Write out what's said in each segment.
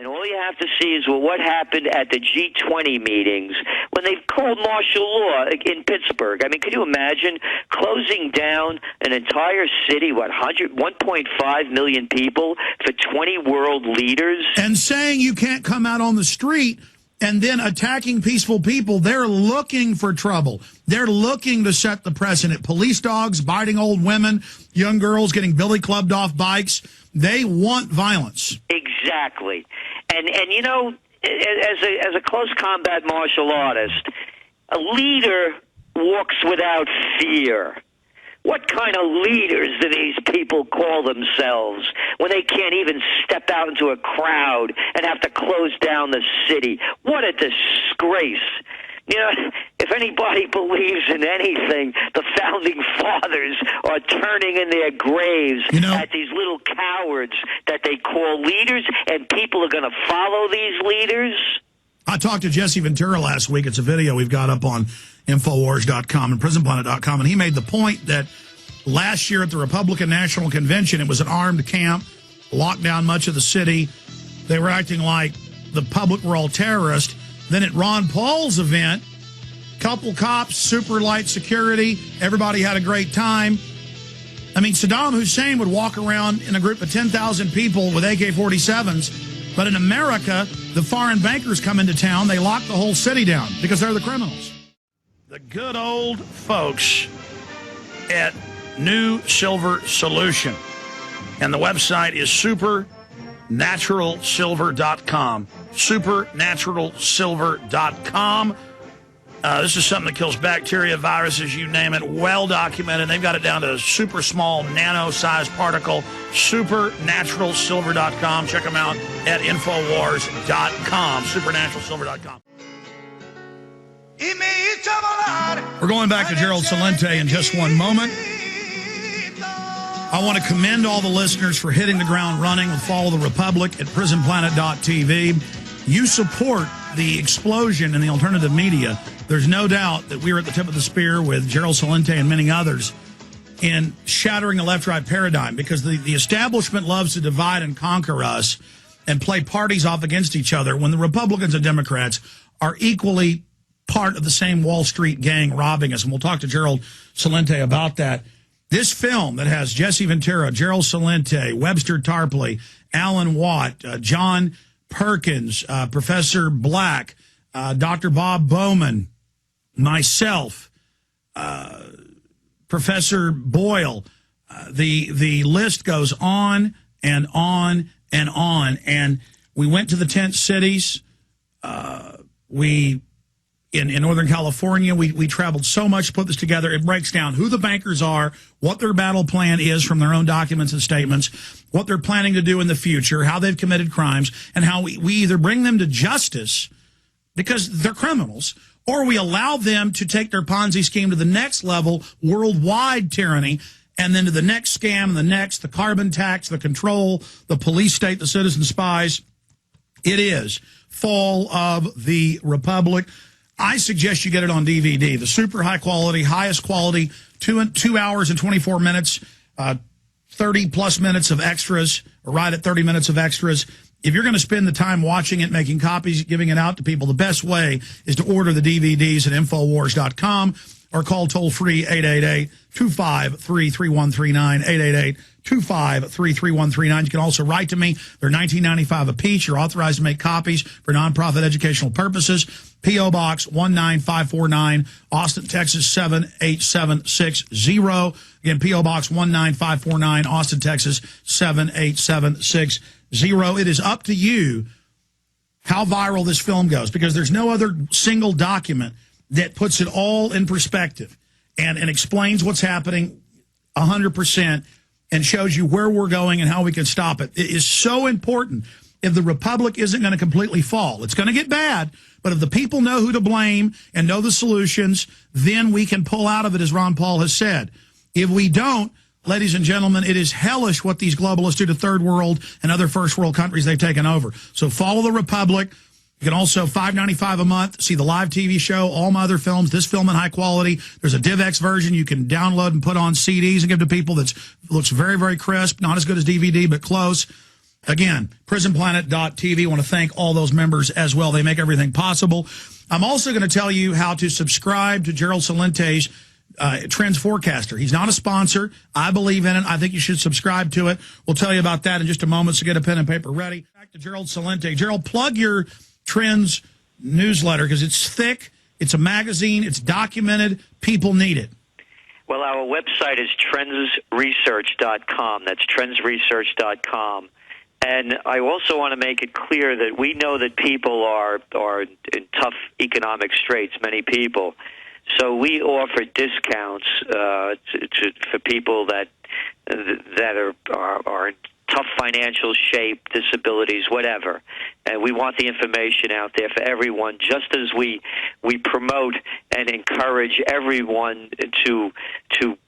And all you have to see is, well, what happened at the G20 meetings when they called martial law in Pittsburgh. I mean, could you imagine closing down an entire city, 1.5 million people for 20 world leaders? And saying you can't come out on the street and then attacking peaceful people. They're looking for trouble. They're looking to set the precedent. Police dogs biting old women, young girls getting billy clubbed off bikes. They want violence. Exactly. And you know, as a close combat martial artist, a leader walks without fear. What kind of leaders do these people call themselves when they can't even step out into a crowd and have to close down the city? What a disgrace. You know, if anybody believes in anything, the founding fathers are turning in their graves at these little cowards that they call leaders, and people are going to follow these leaders. I talked to Jesse Ventura last week. It's a video we've got up on Infowars.com and PrisonPlanet.com, and he made the point that last year at the Republican National Convention, it was an armed camp, locked down much of the city. They were acting like the public were all terrorists. Then at Ron Paul's event, couple cops, super light security, everybody had a great time. I mean, Saddam Hussein would walk around in a group of 10,000 people with AK-47s, but in America, the foreign bankers come into town, they lock the whole city down because they're the criminals. The good old folks at New Silver Solution, and the website is supernaturalsilver.com. Supernaturalsilver.com. This is something that kills bacteria, viruses, you name it, well documented. They've got it down to a super small, nano-sized particle. Supernaturalsilver.com. Check them out at Infowars.com. Supernaturalsilver.com. We're going back to Gerald Celente in just one moment. I want to commend all the listeners for hitting the ground running with Follow the Republic at prisonplanet.tv. You support the explosion in the alternative media. There's no doubt that we're at the tip of the spear with Gerald Celente and many others in shattering the left-right paradigm, because the establishment loves to divide and conquer us and play parties off against each other when the Republicans and Democrats are equally part of the same Wall Street gang robbing us. And we'll talk to Gerald Celente about that. This film that has Jesse Ventura, Gerald Celente, Webster Tarpley, Alan Watt, John Perkins, Professor Black, Dr. Bob Bowman, myself, Professor Boyle, the list goes on and on and on. And we went to the tent cities. In Northern California, we traveled so much to put this together. It breaks down who the bankers are, what their battle plan is from their own documents and statements, what they're planning to do in the future, how they've committed crimes, and how we either bring them to justice because they're criminals, or we allow them to take their Ponzi scheme to the next level, worldwide tyranny, and then to the next scam, and the carbon tax, the control, the police state, the citizen spies. It is Fall of the Republic. I suggest you get it on DVD. The super high quality, highest quality, 2 hours and 24 minutes, 30-plus minutes of extras, or right at 30 minutes of extras. If you're going to spend the time watching it, making copies, giving it out to people, the best way is to order the DVDs at Infowars.com or call toll-free 888-253-3139, 888-253-3139. You can also write to me. They're $19.95 a piece. You're authorized to make copies for nonprofit educational purposes. P.O. Box 19549, Austin, Texas 78760. Again, P.O. Box 19549, Austin, Texas 78760. It is up to you how viral this film goes, because there's no other single document that puts it all in perspective and explains what's happening 100% and shows you where we're going and how we can stop it. It is so important. If the Republic isn't going to completely fall, it's going to get bad, but if the people know who to blame and know the solutions, then we can pull out of it, as Ron Paul has said. If we don't, ladies and gentlemen, it is hellish what these globalists do to third world and other first world countries they've taken over. So follow the Republic. You can also, $5.95 a month, see the live TV show, all my other films, this film in high quality. There's a DivX version you can download and put on CDs and give to people that looks very, very crisp, not as good as DVD, but close. Again, prisonplanet.tv. I want to thank all those members as well. They make everything possible. I'm also going to tell you how to subscribe to Gerald Celente's Trends Forecaster. He's not a sponsor. I believe in it. I think you should subscribe to it. We'll tell you about that in just a moment, so get a pen and paper ready. Back to Gerald Celente. Gerald, plug your Trends newsletter because it's thick, it's a magazine, it's documented, people need it. Well, our website is trendsresearch.com. That's trendsresearch.com. And I also want to make it clear that we know that people are in tough economic straits, many people. So we offer discounts for people that are in tough financial shape, disabilities, whatever. And we want the information out there for everyone, just as we promote and encourage everyone to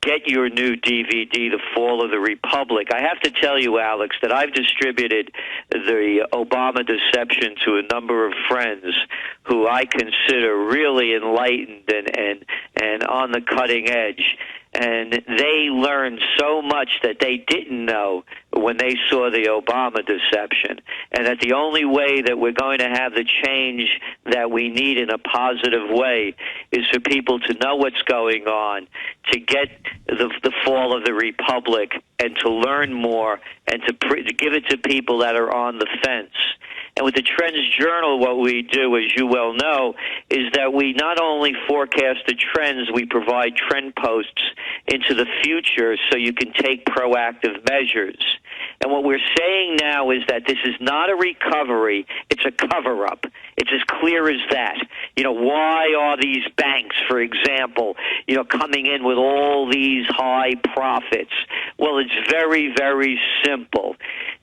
get your new DVD, The Fall of the Republic. I have to tell you, Alex, that I've distributed the Obama Deception to a number of friends who I consider really enlightened and on the cutting edge. And they learned so much that they didn't know when they saw the Obama deception. And that the only way that we're going to have the change that we need in a positive way is for people to know what's going on, to get the fall of the Republic, and to learn more, and to give it to people that are on the fence. And with the Trends Journal, what we do, as you well know, is that we not only forecast the trends, we provide trend posts into the future so you can take proactive measures. And what we're saying now is that this is not a recovery, it's a cover-up. It's as clear as that. Why are these banks, for example, coming in with all these high profits? Well, it's very, very simple.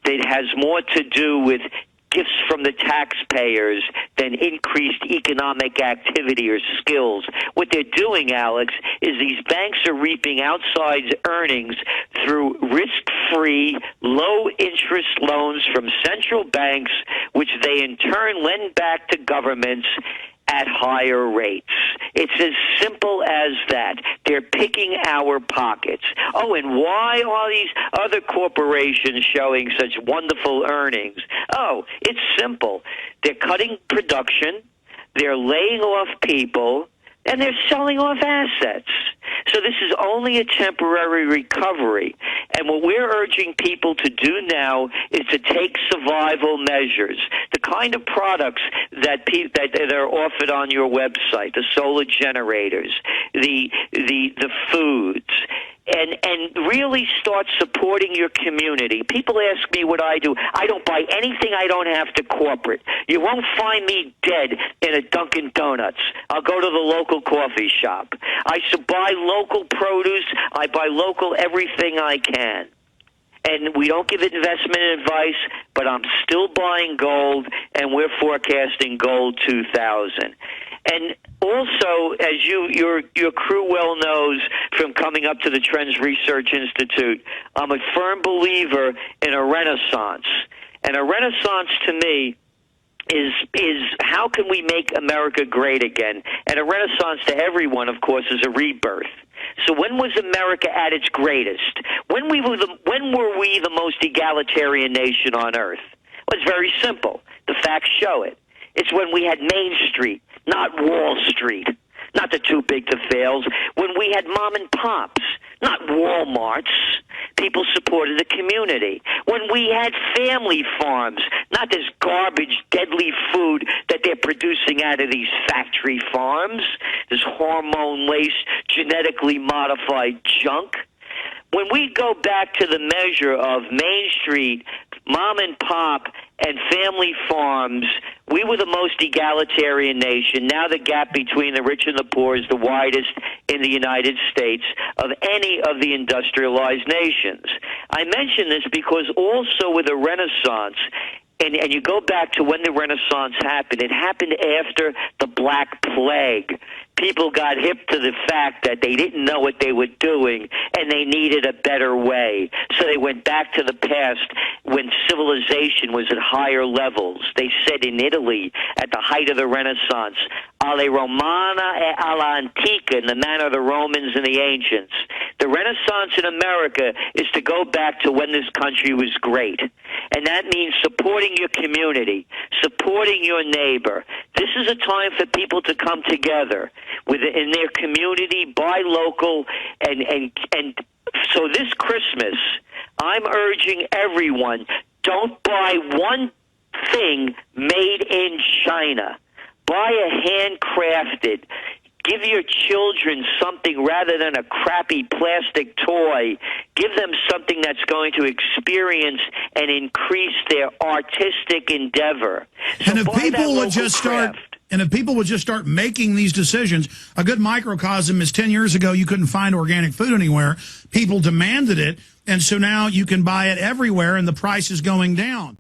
It has more to do with gifts from the taxpayers than increased economic activity or skills. What they're doing, Alex, is these banks are reaping outsized earnings through risk-free, low-interest loans from central banks, which they in turn lend back to governments at higher rates. It's as simple as that. They're picking our pockets. Oh, and why are these other corporations showing such wonderful earnings? Oh, it's simple. They're cutting production, they're laying off people, and they're selling off assets. So this is only a temporary recovery. And what we're urging people to do now is to take survival measures, the kind of products that are offered on your website, the solar generators, the foods, and really start supporting your community. People ask me what I do. I don't buy anything I don't have to corporate. You won't find me dead in a Dunkin' Donuts. I'll go to the local coffee shop. I buy local produce. I buy local everything I can. And we don't give investment advice, but I'm still buying gold, and we're forecasting gold 2000. And also, as your crew well knows from coming up to the Trends Research Institute, I'm a firm believer in a renaissance. And a renaissance to me is how can we make America great again? And a renaissance to everyone, of course, is a rebirth. So when was America at its greatest? When were we the most egalitarian nation on earth? Well, it's very simple. The facts show it. It's when we had Main Street, not Wall Street, not the too big to fails. When we had mom and pops, not Walmarts. People supported the community. When we had family farms, not this garbage, deadly food that they're producing out of these factory farms, this hormone-laced, genetically modified junk. When we go back to the measure of Main Street, mom and pop, and family farms, we were the most egalitarian nation. Now the gap between the rich and the poor is the widest in the United States of any of the industrialized nations. I mention this because also with the Renaissance, and you go back to when the Renaissance happened, it happened after the Black Plague. People got hip to the fact that they didn't know what they were doing and they needed a better way. So they went back to the past when civilization was at higher levels. They said in Italy at the height of the Renaissance, alle Romana e alla Antica, in the manner of the Romans and the ancients. The Renaissance in America is to go back to when this country was great. and that means supporting your community, supporting your neighbor. This is a time for people to come together in their community, buy local, and so this Christmas, I'm urging everyone, don't buy one thing made in China. Buy a handcrafted. Give your children something rather than a crappy plastic toy. Give them something that's going to experience and increase their artistic endeavor. So and if people would just start... And if people would just start making these decisions, a good microcosm is 10 years ago, you couldn't find organic food anywhere. People demanded it, and so now you can buy it everywhere, and the price is going down.